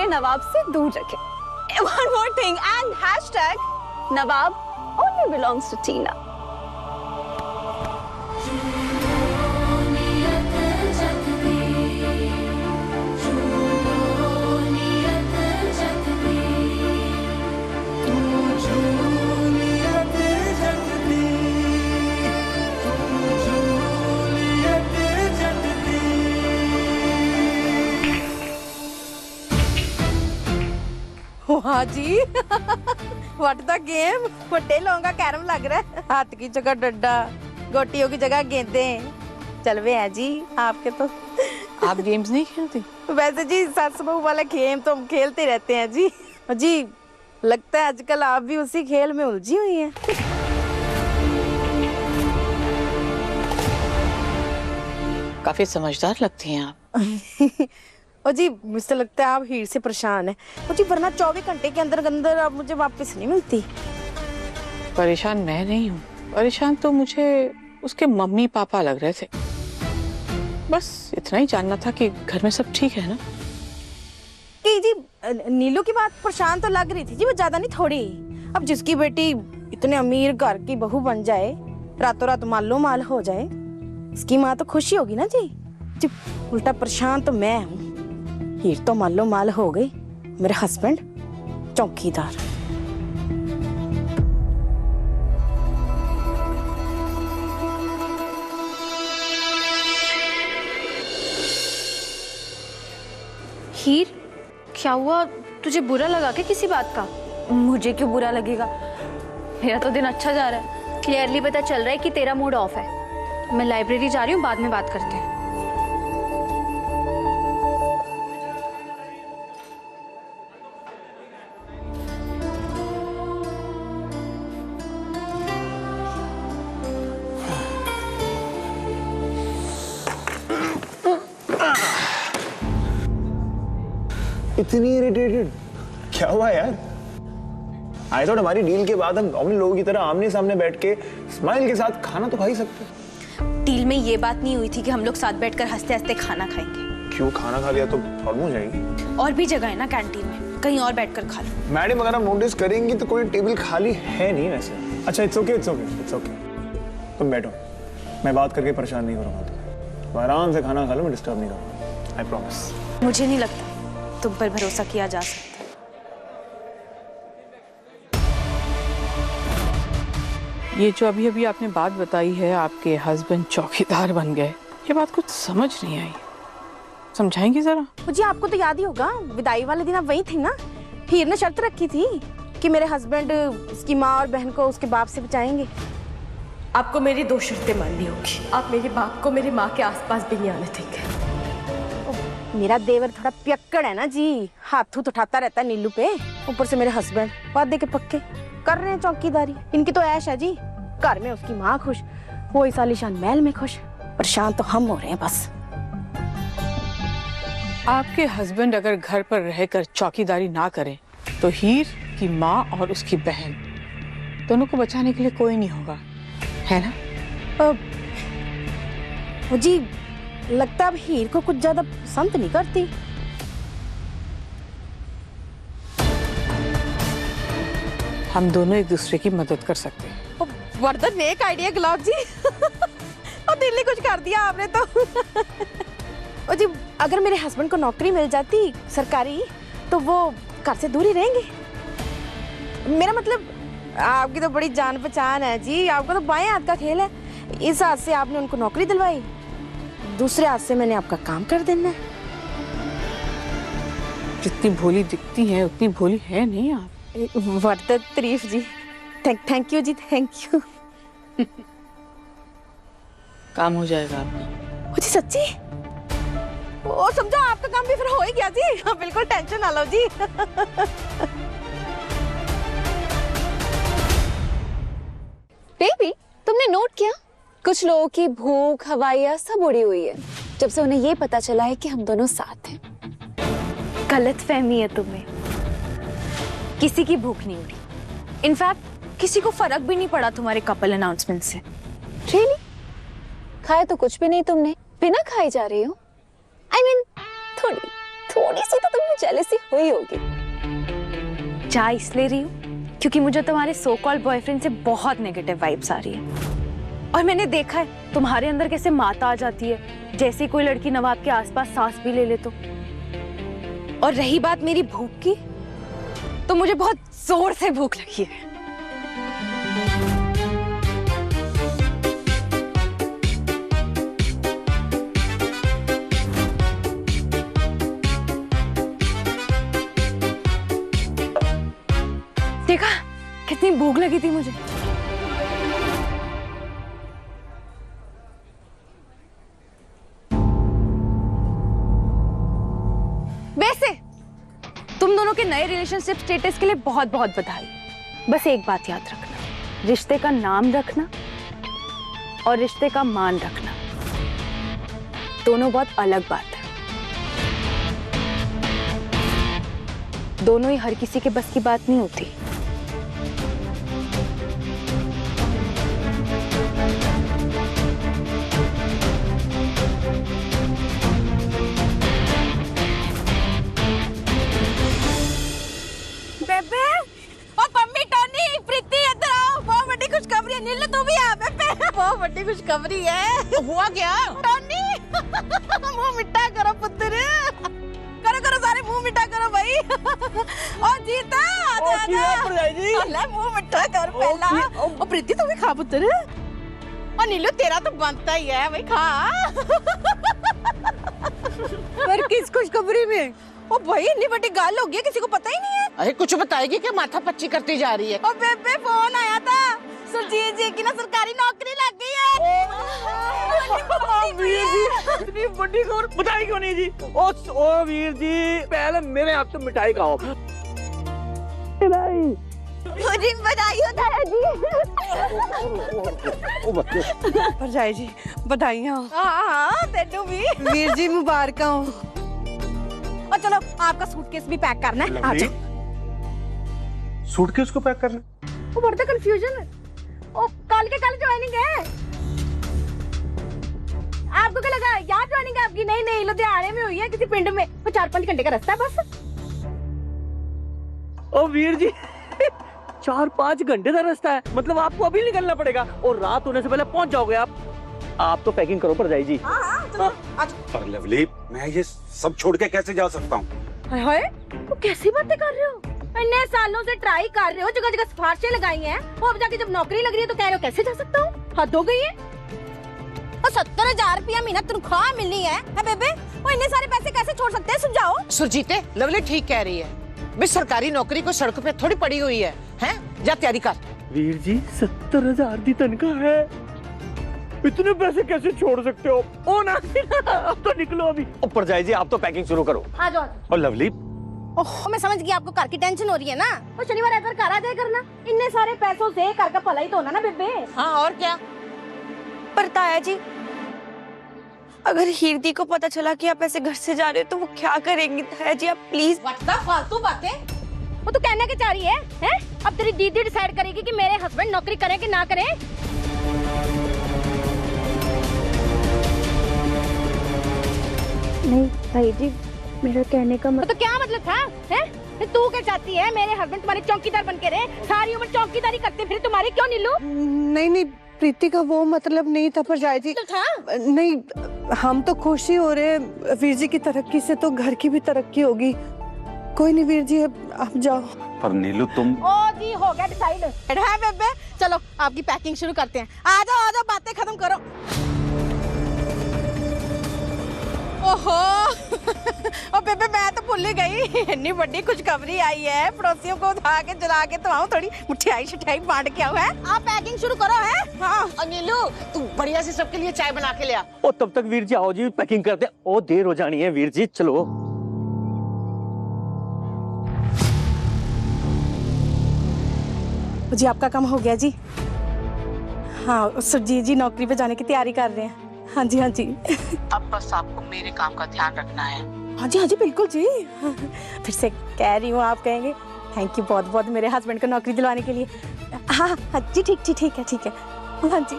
मेरे नवाब से दूर रखे। One more thing and hashtag Nawab only belongs to Tina. वाह जी व्हाट द गेम। बड़े लोगों का कैरम लग रहा है। हाथ की जगह डंडा, गोटियों की जगह गेंदें। चलवे हैं जी आपके तो। आप गेम्स नहीं खेलती? वैसे जी सास बहू वाला गेम तो हम खेलते रहते हैं जी। जी लगता है आजकल आप भी उसी खेल में उलझी हुई हैं। काफी समझदार लगती हैं आप। और जी मुझे लगता है आप हीर से परेशान हैं। और जी वरना 24 घंटे के अंदर अंदर आप मुझे वापस नहीं मिलती। परेशान मैं नहीं हूँ, परेशान तो मुझे उसके मम्मी पापा लग रहे थे। बस इतना ही जानना था कि घर में सब ठीक है ना। कि जी नीलू की बात परेशान तो लग रही थी जी, वो ज्यादा नहीं थोड़ी। अब जिसकी बेटी इतने अमीर घर की बहू बन जाए, रातों रात मालो माल हो जाए, इसकी माँ तो खुशी होगी ना जी। जी उल्टा परेशान तो मैं हूँ। हीर तो मालो माल हो गई, मेरे हस्बैंड चौकीदार। हीर क्या हुआ, तुझे बुरा लगा क्या किसी बात का? मुझे क्यों बुरा लगेगा, मेरा तो दिन अच्छा जा रहा है। क्लियरली पता चल रहा है कि तेरा मूड ऑफ है। मैं लाइब्रेरी जा रही हूँ, बाद में बात करते हैं। इतनी इरिटेटेड क्या हुआ यार? आई थॉट हमारी डील के बाद हम अपने लोगों की तरह आमने सामने बैठ के स्माइल के साथ खाना तो खा ही सकते। डील में ये बात नहीं हुई थी कि हम लोग साथ बैठकर हंसते हंसते खाना खाएंगे। क्यों? खाना खा लिया तो प्रॉब्लम हो जाएगी। और भी जगह है ना कैंटीन में, कहीं और बैठकर खा लो। मैडम अगर आप नोटिस करेंगी तो कोई टेबल खाली है नहीं वैसे। अच्छा it's okay it's okay it's okay, तुम बैठो, मैं बात करके परेशान नहीं करूँगा तुम्हें। तो आराम से खाना खा लो, मैं डिस्टर्ब नहीं करूँगा, आई प्रॉमिस। मुझे नहीं लगता तुम पर भरोसा किया जा सकता। ये जो अभी अभी आपने बात बताई है, आपके हस्बैंड चौकीदार बन गए, ये बात कुछ समझ नहीं आई, समझाएंगी जरा? जी आपको तो याद ही होगा, विदाई वाले दिन आप वही थी ना। हीर ने शर्त रखी थी कि मेरे हस्बैंड उसकी माँ और बहन को उसके बाप से बचाएंगे। आपको मेरी 2 शर्तें माननी होगी। आप मेरे बाप को मेरी माँ के आसपास भी नहीं आने देंगे। मेरा देवर थोड़ा पियक्कड़ है ना जी, हाथ उठाता रहता है नीलू पे। ऊपर से मेरे हस्बैंड वादे के पक्के कर रहे हैं चौकीदारी। इनकी तो ऐश है जी, घर में उसकी माँ खुश, वो इस आलीशान महल में खुश, परेशान तो हम हो रहे हैं बस। आपके हस्बैंड अगर घर पर रहकर चौकीदारी ना करें तो हीर की माँ और उसकी बहन दोनों को बचाने के लिए कोई नहीं होगा, है ना? जी लगता अब हीर को कुछ ज्यादा पसंद नहीं करती। हम दोनों एक दूसरे की मदद कर सकते हैं। वर्धन नेक आइडिया गुलाब जी। और दिल्ली कुछ कर दिया आपने तो। और जी अगर मेरे हस्बैंड को नौकरी मिल जाती सरकारी, तो वो घर से दूर ही रहेंगे। मेरा मतलब आपकी तो बड़ी जान पहचान है जी, आपका तो बाएं हाथ का खेल है। इस हाथ से आपने उनको नौकरी दिलवाई, दूसरे हाथ से मैंने आपका काम कर देना है। जितनी भोली दिखती हैं उतनी भोली है नहीं आप। वर्धन तारीफ जी, थैंक यू जी, थैंक यू। काम हो जाएगा आपका। जी सच्ची? ओ समझो आपका काम भी फिर हो ही गया जी। हाँ, बिल्कुल टेंशन ना लो जी। बेबी तुमने नोट किया, कुछ लोगों की भूख हवाइयाँ सब उड़ी हुई है जब से उन्हें ये पता चला है कि हम दोनों साथ हैं। गलत फहमी है तुम्हें, किसी की भूख नहीं उड़ी। इनफैक्ट किसी को फर्क भी नहीं पड़ा तुम्हारे कपल अनाउंसमेंट से। रियली? खाया तो कुछ भी नहीं तुमने, बिना खाए जा रही हो। I mean, थोड़ी सी तो तुम्हें जेलसी हुई होगी। चाय इसलिए रही हूँ क्योंकि मुझे तुम्हारे सो कॉल्ड बॉयफ्रेंड से बहुत नेगेटिव वाइब्स आ रही है। और मैंने देखा है तुम्हारे अंदर कैसे माता आ जाती है जैसे ही कोई लड़की नवाब के आसपास सांस भी ले ले तो। और रही बात मेरी भूख की, तो मुझे बहुत जोर से भूख लगी है। देखा कितनी भूख लगी थी मुझे। वैसे तुम दोनों के नए रिलेशनशिप स्टेटस के लिए बहुत बहुत बधाई। बस एक बात याद रखना, रिश्ते का नाम रखना और रिश्ते का मान रखना दोनों बहुत अलग बात है। दोनों ही हर किसी के बस की बात नहीं होती। बेबे ओ पम्मी टोनी प्रीति इधर आओ, बहुत बड़ी खुशखबरी है। नीलू तू भी आ बेबे, बहुत बड़ी खुशखबरी है। हुआ क्या टोनी? मुंह मिठा करो पुत्र, करो करो सारे मुंह मिठा करो भाई। ओ जीता आजा आजा, ले मुंह मिठा कर पहला। ओ प्रीति तू भी खा पुत्र। और नीलू तेरा तो बनता ही है भाई, खा। पर किस खुशखबरी में? ओ भाई इतनी बड़ी गाल हो गई, किसी को पता ही नहीं है। अरे कुछ बताएगी कि माथा पच्ची करती जा रही है? ओ बेबे फोन आया था, सुरजीत जी की ना सरकारी नौकरी लग गई है। इतनी बड़ी खबर बताई क्यों नहीं जी? ओ वीर जी, पहले मेरे हाथ से मिठाई खाओ। मुझे बधाई हो ताया जी। भरजाई जी बधाइयाँ हो। हाँ तेनू भी। वीर जी मुबारक हो। और चलो आपका सूटकेस भी पैक करना है, आ जाओ। सूटकेस को पैक करना? वो बढ़ता कंफ्यूजन है। ओ कल के कल ज्वाइनिंग है। आपको क्या लगा यहाँ ज्वाइनिंग है आपकी? नहीं नहीं, लुधियाने में हुई है किसी पिंड में। वो 4-5 घंटे का रास्ता है बस। ओ वीर जी, 4-5 घंटे का रास्ता है, मतलब आपको अभी निकलना पड़ेगा और रात होने से पहले पहुंच जाओगे आप तो पैकिंग करो भरजाई जी। पर लवली, मैं ये सब छोड़ के कैसे जा सकता हूँ? हाय वो कैसी बातें कर रहे हो? इतने सालों से ट्राई कर रहे हो, जगह जगह सिफारिशें लगाई हैं, वो अब जाके जब नौकरी लग रही है तो कह रहे हो कैसे जा सकता हूँ? हद हो गई है। और 70,000 रुपया महीना तनख्वाह मिलनी है बेबे, वो इतने सारे पैसे कैसे छोड़ सकते हैं? समझाओ। सुरजीते, लवली ठीक कह रही है। बस सरकारी नौकरी को सड़क पे थोड़ी पड़ी हुई है, हैं? जा तैयारी कर। वीर जी 70,000 की तनख्वाह है, इतने पैसे कैसे छोड़ सकते हो? ओ ना, अब तो निकलो अभी। ऊपर जाए जी, आप तो पैकिंग शुरू करो। आ जाओ। और लवली, ओह मैं समझ गई, आपको घर की टेंशन हो रही है ना। तो शनिवार ऐसा घर आ जाए करना, इतने सारे पैसों से घर का भला ही तो होना ना बेबे। हाँ और क्या? पर ताया जी, अगर हीर दी को पता चला कि आप ऐसे घर से जा रहे हो तो वो क्या करेंगी? ताया जी आप प्लीज। फालतू बातें वो तो कहने के चाह रही है, हैं? अब तेरी दीदी डिसाइड करेगी कि मेरे हस्बैंड नौकरी करें कि ना करें। नहीं ताई जी, मेरा कहने का तो क्या मतलब था, हैं? तू क्या चाहती है मेरे हस्बैंड तुम्हारे चौकीदार बन के रहे? सारी उम्र चौकीदारी करते फिर तुम्हारी, क्यों नीलू? नहीं नहीं, प्रीति का वो मतलब नहीं था भरजाई जी। था? नहीं, हम तो खुश ही हो रहे हैं, वीर जी की तरक्की से तो घर की भी तरक्की होगी। कोई नहीं वीर जी, आप जाओ। पर नीलू तुम। ओ जी हो गया डिसाइड है बेबे। चलो आपकी पैकिंग शुरू करते हैं। आ जाओ बातें खत्म करो। ओहो ओ बेबे मैं तो भूल ही गई, इतनी बड़ी खुशखबरी आई है, पड़ोसियों को उठा के जला के तो आऊं, थोड़ी मिठाई शिठाई बांट के आऊं। है आप पैकिंग शुरू करो। है हाँ अनिलू, तू बढ़िया से सबके लिए चाय बना के ले आ। ओ तब तक वीर जी आओ जी, पैकिंग करते। ओ देर हो जानी है वीर जी, चलो। जी आपका काम हो गया जी। हाँ सुरजीत जी नौकरी पे जाने की तैयारी कर रहे हैं। हाँ जी हाँ जी। अब बस आपको मेरे काम का ध्यान रखना है। हाँ जी बिल्कुल जी। फिर से कह रही हूँ, आप कहेंगे थैंक यू बहुत बहुत मेरे हस्बैंड को नौकरी दिलवाने के लिए। हाँ हाँ जी ठीक है। हाँ जी।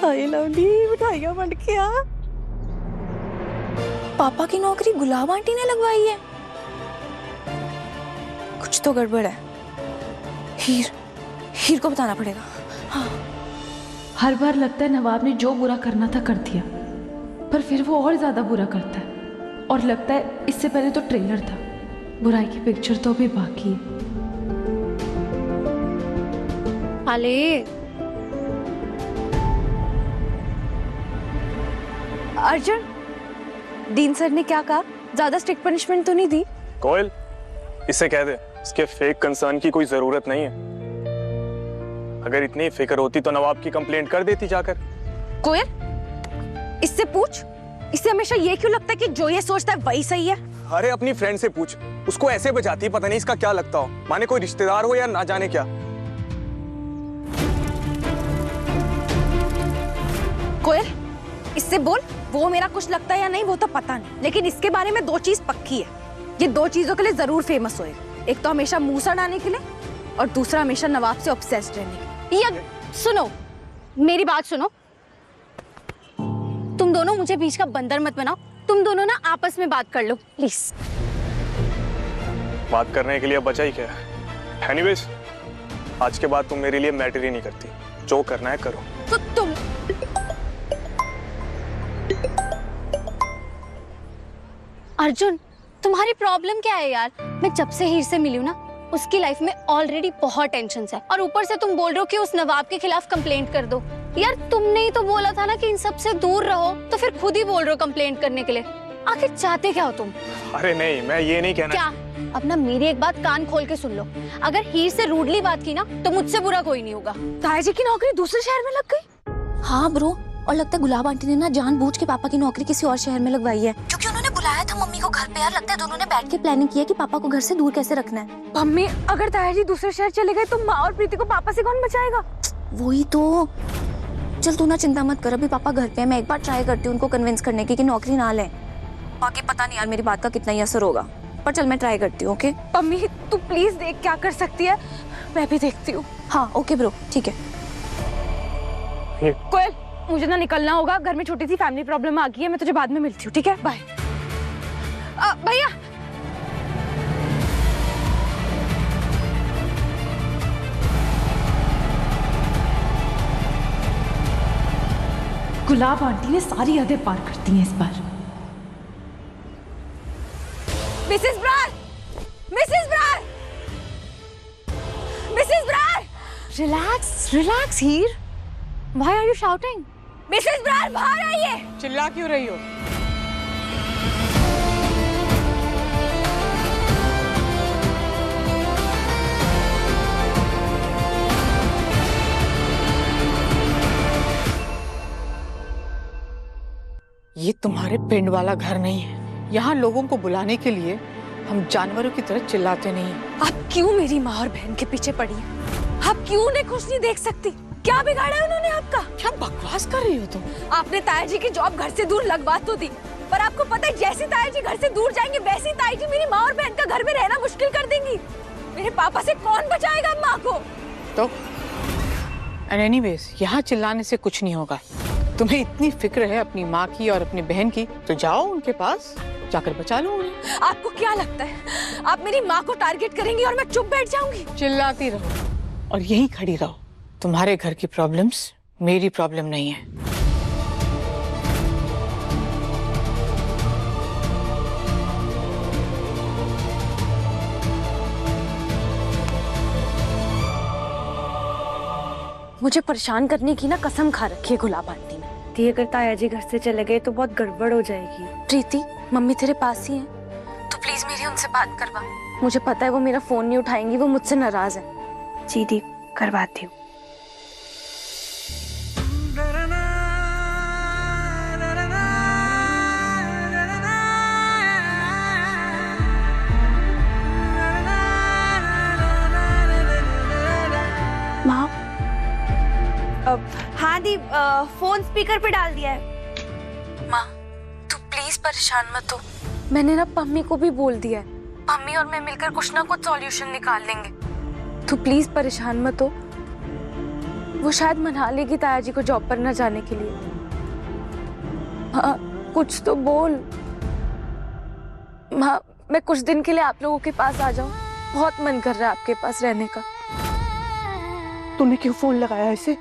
हाय लवली, मिठाइयाँ बंट के आ। पापा की नौकरी गुलाब आंटी ने लगवाई है। कुछ तो गड़बड़ है। हीर को बताना पड़ेगा। हाँ। हर बार लगता है नवाब ने जो बुरा करना था कर दिया, पर फिर वो और ज्यादा बुरा करता है। और लगता है इससे पहले तो ट्रेलर था, बुराई की पिक्चर तो अभी बाकी है। अले अर्जुन, डीन सर ने क्या कहा? ज्यादा स्ट्रिक्ट पनिशमेंट तो नहीं दी? कोयल, इसे कह दे इसके फेक कंसर्न की कोई जरूरत नहीं है। अगर इतनी फिक्र होती तो नवाब की कंप्लेंट कर देती जाकर। कोयल, इससे पूछ, इसे हमेशा ये क्यों लगता है कि जो ये सोचता है वही सही है? अरे अपनी फ्रेंड से पूछ, उसको ऐसे बजाती पता नहीं इसका क्या लगता हो, माने कोई रिश्तेदार हो या ना जाने क्या। कोयल, इससे बोल वो मेरा कुछ लगता है या नहीं वो तो पता नहीं, लेकिन इसके बारे में दो चीज पक्की है। ये दो चीजों के लिए जरूर फेमस होएगा, एक तो हमेशा मुंह सड़ाने के लिए और दूसरा हमेशा नवाब से ऑब्सेस्ड रहने के लिए। या सुनो, मेरी बात सुनो, तुम दोनों मुझे बीच का बंदर मत बनाओ। तुम दोनों ना आपस में बात कर लो प्लीज। बात करने के लिए बचा ही क्या है। एनीवेज, आज के बाद तुम मेरे लिए मैटर ही नहीं करती, जो करना है करो। तो तुम अर्जुन, तुम्हारी प्रॉब्लम क्या है यार? मैं जब से हीर से मिली हूँ ना, उसकी लाइफ में ऑलरेडी बहुत टेंशन है, और ऊपर से तुम बोल रहे हो कि उस नवाब के खिलाफ कंप्लेंट कर दो। यार तुमने ही तो बोला था ना कि इन सब से दूर रहो, तो फिर खुद ही बोल रहे हो कंप्लेंट करने के लिए। आखिर चाहते क्या हो तुम? अरे नहीं, मैं ये नहीं कहना। क्या? अब ना मेरी एक बात कान खोल के सुन लो, अगर हीर से रूडली बात की ना तो मुझसे बुरा कोई नहीं होगा। ताया जी की नौकरी दूसरे शहर में लग गई? हाँ ब्रो, और लगता है गुलाब आंटी ने ना जानबूझ के पापा की नौकरी किसी और शहर में लगवाई है, क्योंकि उन्होंने बुलाया था मम्मी को घर पे। यार लगता है दोनों ने बैठ के प्लानिंग की है कि पापा को घर से दूर कैसे रखना है। मम्मी, अगर ताया जी दूसरे शहर चले गए तो माँ और प्रीति को पापा से कौन बचाएगा? वही तो। चल तू ना चिंता मत कर, अभी पापा घर पे है, मैं एक बार ट्राई करती हूँ उनको कन्विंस करने की कि नौकरी ना लें। बाकी पता नहीं यार मेरी बात का कितना ही असर होगा, पर चल मैं ट्राई करती हूँ। ओके मम्मी, तू प्लीज देख क्या कर सकती है, मैं भी देखती हूँ। हाँ ओके ब्रो, ठीक है। कोयल, मुझे ना निकलना होगा, घर में छोटी सी फैमिली प्रॉब्लम आ गई है, मैं तुझे बाद में मिलती हूँ, ठीक है? बाय। भैया, गुलाब आंटी ने सारी हदें पार कर दी हैं इस बार। Mrs Brar, Mrs Brar, Mrs Brar, relax relax Heer, why are you shouting? Mrs Brar बाहर आइए। चिल्ला क्यों रही हो? ये तुम्हारे पिंड वाला घर नहीं है। यहाँ लोगों को बुलाने के लिए हम जानवरों की तरह चिल्लाते नहीं। आप क्यों मेरी माँ और बहन के पीछे पड़ी हैं? आप क्यों उन्हें खुश नहीं देख सकती? क्या बिगाड़ा है उन्होंने आपका? क्या बकवास कर रही हो तुम? आपने ताया जी की जॉब घर से दूर लगवा तो दी, पर आपको पता है जैसे ताया जी घर से दूर जाएंगे वैसे ताया जी मेरी माँ और बहन का घर में रहना मुश्किल कर देंगी। मेरे पापा से कौन बचाएगा माँ को? तो एनीवेज, यहाँ चिल्लाने से कुछ नहीं होगा। तुम्हें इतनी फिक्र है अपनी माँ की और अपनी बहन की, तो जाओ उनके पास, जाकर बचा लो उन्हें। आपको क्या लगता है आप मेरी माँ को टारगेट करेंगी और मैं चुप बैठ जाऊंगी? चिल्लाती रहो और यहीं खड़ी रहो। तुम्हारे घर की प्रॉब्लम्स मेरी प्रॉब्लम नहीं है। मुझे परेशान करने की ना कसम खा रखी है गुलाब आंटी ने। अगर ताया जी घर से चले गए तो बहुत गड़बड़ हो जाएगी। प्रीति, मम्मी तेरे पास ही है, तो प्लीज मेरी उनसे बात करवा। मुझे पता है वो मेरा फोन नहीं उठाएंगी, वो मुझसे नाराज है। जी दी, करवाती हूँ। माँ, हाँ दी, फोन स्पीकर पे डाल दिया है। माँ तू प्लीज परेशान मत हो। मैंने ना पम्मी को भी बोल दिया है, मम्मी और मैं मिलकर कुछ ना कुछ सॉल्यूशन निकाल लेंगे। तू प्लीज परेशान मत हो। वो शायद मना लेगी ताया जी को जॉब पर न जाने के लिए। हाँ, कुछ तो बोल। माँ, मैं कुछ दिन के लिए आप लोगों के पास आ जाऊं, बहुत मन कर रहा है आपके पास रहने का। तूने क्यों फोन लगाया इसे?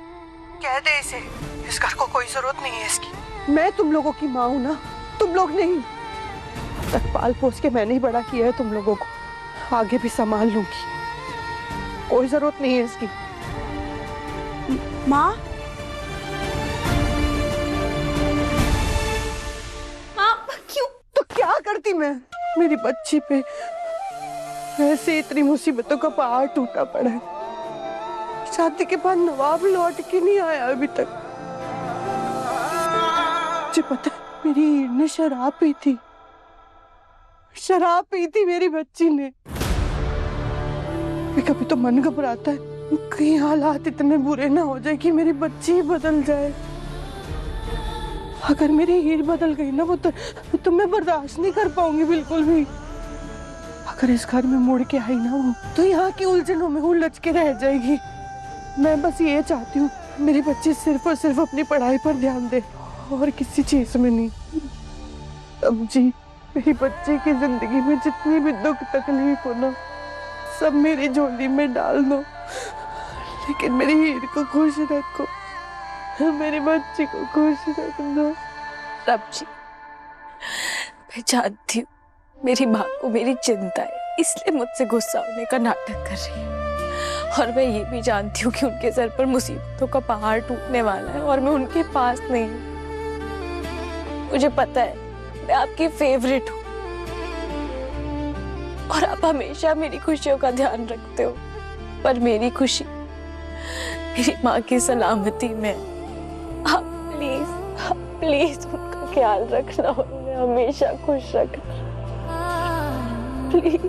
कह दे इसे, इस घर को कोई जरूरत नहीं है इसकी। मैं तुम लोगों की माँ हूं ना, तुम लोग नहीं। अब तक पाल पोस के मैंने ही बड़ा किया है तुम लोगों को, आगे भी संभाल लूंगी। कोई जरूरत नहीं है इसकी। माँ, क्यों? तो क्या करती मैं? मेरी बच्ची पे ऐसे इतनी मुसीबतों का पहाड़ टूटा पड़ा है। शादी के बाद नवाब लौट के नहीं आया अभी तक। मुझे पता है मेरी हीर ने शराब पी थी, शराब पी थी मेरी बच्ची ने। कभी तो मन घबराता है कहीं हालात इतने बुरे ना हो जाए कि मेरी बच्ची ही बदल जाए। अगर मेरी हीर बदल गई ना वो तो मैं बर्दाश्त नहीं कर पाऊंगी बिल्कुल भी। अगर इस घर में मुड़ के आई ना वो, तो यहाँ की उलझनों में उलझ के रह जाएगी। मैं बस ये चाहती हूँ मेरी बच्ची सिर्फ और सिर्फ अपनी पढ़ाई पर ध्यान दे और किसी चीज में नहीं। अब जी, मेरी बच्ची की जिंदगी में जितनी भी दुख तकलीफ हो ना, सब मेरी झोली में डाल दो, लेकिन मेरी हीर को खुश रखो, मेरी बच्ची को खुश रख दो। रब जी, मैं जानती हूँ मेरी माँ को मेरी चिंता है, इसलिए मुझसे गुस्सा होने का नाटक कर रही है। और मैं ये भी जानती हूँ कि उनके सर पर मुसीबतों का पहाड़ टूटने वाला है और मैं उनके पास नहीं हूँ। मुझे पता है मैं आपकी फेवरेट हूँ और आप हमेशा मेरी खुशियों का ध्यान रखते हो, पर मेरी खुशी मेरी माँ की सलामती में। आप प्लीज उनका ख्याल रखना और उन्हें हमेशा खुश रखना, प्लीज।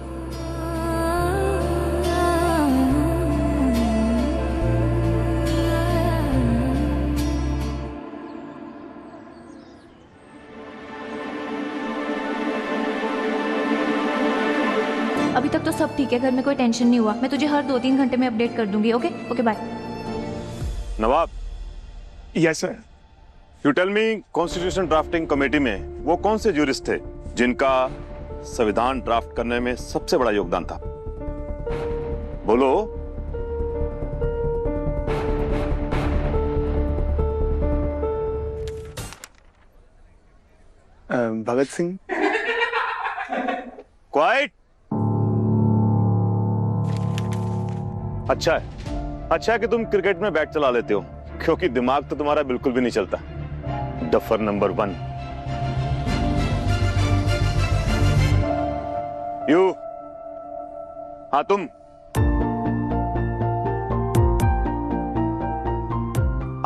अभी तक तो सब ठीक है, घर में कोई टेंशन नहीं हुआ। मैं तुझे हर 2-3 घंटे में अपडेट कर दूंगी। Okay okay, bye. Nawab, yes sir. You tell me, constitution drafting committee में वो कौन से ज्यूरिस्ट थे जिनका संविधान ड्राफ्ट करने में सबसे बड़ा योगदान था? बोलो। भगत सिंह। क्वाइट। अच्छा है कि तुम क्रिकेट में बैट चला लेते हो, क्योंकि दिमाग तो तुम्हारा बिल्कुल भी नहीं चलता। Duffer number 1। यू। हाँ तुम।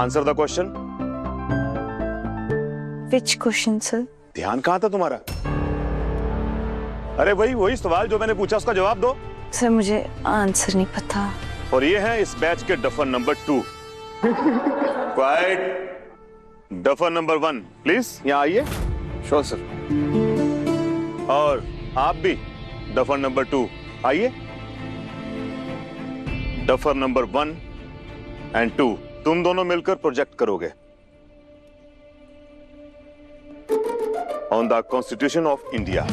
Answer the question. Which question sir? ध्यान कहां था तुम्हारा? अरे वही सवाल जो मैंने पूछा, उसका जवाब दो। सर मुझे आंसर नहीं पता। और ये है इस बैच के duffer number 2। Quite. Duffer number 1 please यहाँ आइए। Sure sir. और आप भी डफर नंबर 2 आइए। डफर नंबर 1 एंड 2 तुम दोनों मिलकर प्रोजेक्ट करोगे on the constitution of India.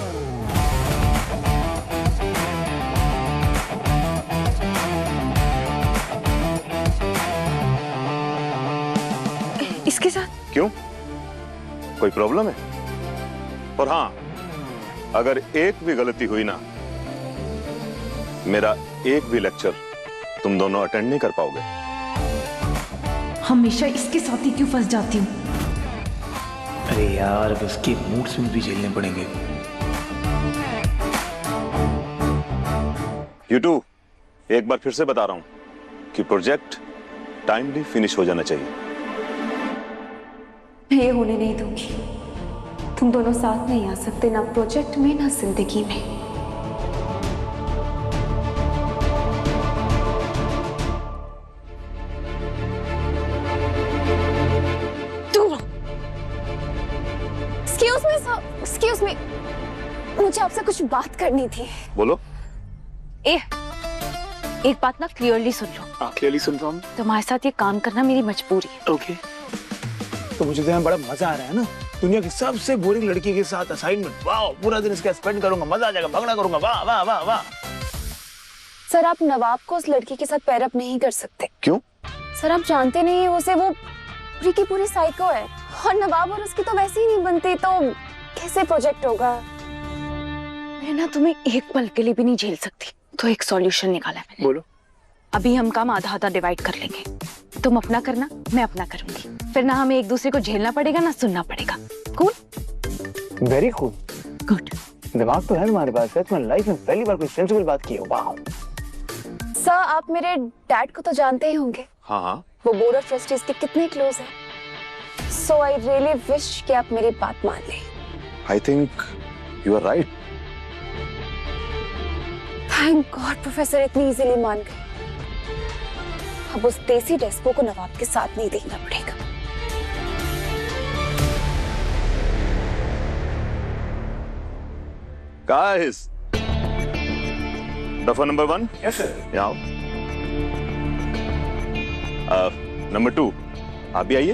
इसके साथ? क्यों, कोई प्रॉब्लम है? और हाँ, अगर एक भी गलती हुई ना, मेरा एक भी लेक्चर तुम दोनों अटेंड नहीं कर पाओगे। हमेशा इसके साथ ही क्यों फंस जाती हूँ? अरे यार, अब इसके मूड स्विंग भी झेलने पड़ेंगे। यू टू, एक बार फिर से बता रहा हूं कि प्रोजेक्ट टाइमली फिनिश हो जाना चाहिए। मैं ये होने नहीं दूंगी। तुम दोनों साथ नहीं आ सकते, ना प्रोजेक्ट में ना जिंदगी में। एक्सक्यूज मी, मुझे आपसे कुछ बात करनी थी। बोलो। एक बात ना क्लियरली सुन लो। क्लियरली सुन रहा हूँ। तुम्हारे साथ ये काम करना मेरी मजबूरी है। ओके। तो मुझे तो यहाँ बड़ा मजा आ रहा है ना, दुनिया की सबसे बोरिंग लड़की के साथ असाइनमेंट, वाह, पूरा दिन इसके स्पेंड करूंगा, मजा आ जाएगा, भगड़ा करूंगा, वाह वाह वाह वाह। सर आप नवाब को उस लड़की के साथ पैर अप नहीं कर सकते। क्यों? सर आप जानते नहीं उसे, वो पूरी की पूरी साइको है और नवाब और उसकी तो वैसे ही नहीं बनती, तो कैसे प्रोजेक्ट होगा। मैं ना तुम्हें एक पल के लिए भी नहीं झेल सकती, तो एक सॉल्यूशन निकाला है मैंने। बोलो। अभी हम काम आधा आधा डिवाइड कर लेंगे, तुम अपना करना, मैं अपना करूंगी, फिर ना हमें एक दूसरे को झेलना पड़ेगा ना सुनना पड़ेगा। कूल? Very cool. गुड। दिमाग तो है तुम्हारे पास, तुम्हारी लाइफ में पहली बार कोई सेंसिबल बात की है, वाह। सर आप मेरे डैड को तो जानते ही होंगे। हाँ हाँ। वो बोर्ड ऑफ ट्रस्टीज के कितने क्लोज है। सो आई रियली विश कि आप मेरी बात मान लें। I think you are right. Thank God professor इतनी इजीली मान गए। अब उस देसी डेस्पो को नवाब के साथ नहीं देखना पड़ेगा। Guys, duffer number 1. Yes sir. यहाँ आओ। नंबर 2, आप भी आइए।